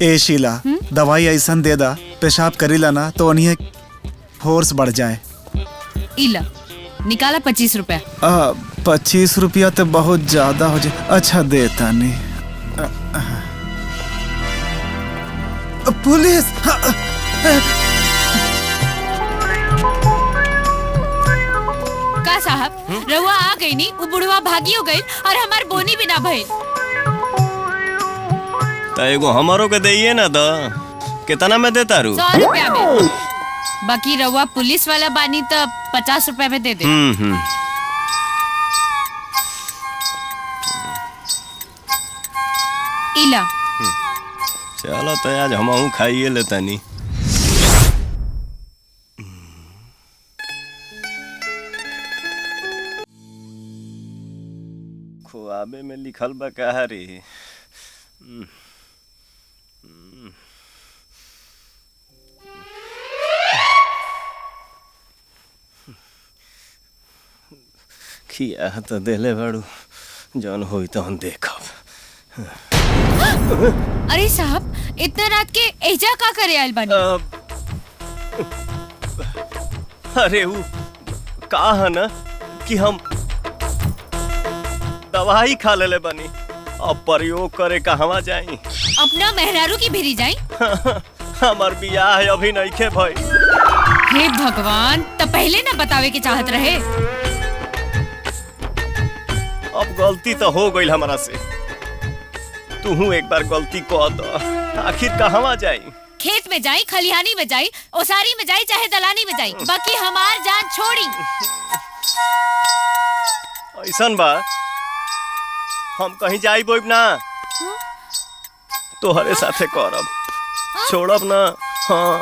ए शीला, दवाई ऐसा दे दा पेशाब करीला ना तो उन्हें फोर्स बढ़ जाए। इला निकाला 25 रुपया। 25 रुपया तो बहुत ज्यादा हो जाए। अच्छा देता नहीं। पुलिस! का साहब रहुआ आ गई नी, वो बुढ़वा भागी हो गई और हमार बोनी भी ना भइल। तो एगो हमारो के दइए ना द। कितना में देता रू? 100 रुपया में। बाकी रहुआ पुलिस वाला बानी तो 50 रुपया में दे दे। इला चलो तो आज हम खाइए लेता नी। खुआबे में लिखल बा कहा रे। खिया तो देले बाड़ू, जौन होई तो हम देखब। अरे साहब इतना रात के एजा का करे आयल बानी? अरे वो का है ना कि हम दवाई खा लेले बनी, अब प्रयोग करे कहवा जाई? अपना मेहरारू की भिरी जाई। हमार बियाह अभी नहीं खे भाई। हे भगवान, तो पहले ना बतावे के चाहत रहे। अब गलती तो हो गई हमारा से। तू एक बार गलती कर दो, आखिर कहवा जाई? खेत में जाई, खलिहानी में जाई, ओसारी में जाई, चाहे दलानी में जाई, बाकी हमार जान छोड़ी। ऐसन बा हम कहीं जाई बोब ना, तोहरे साथे करब, छोड़ब ना। हाँ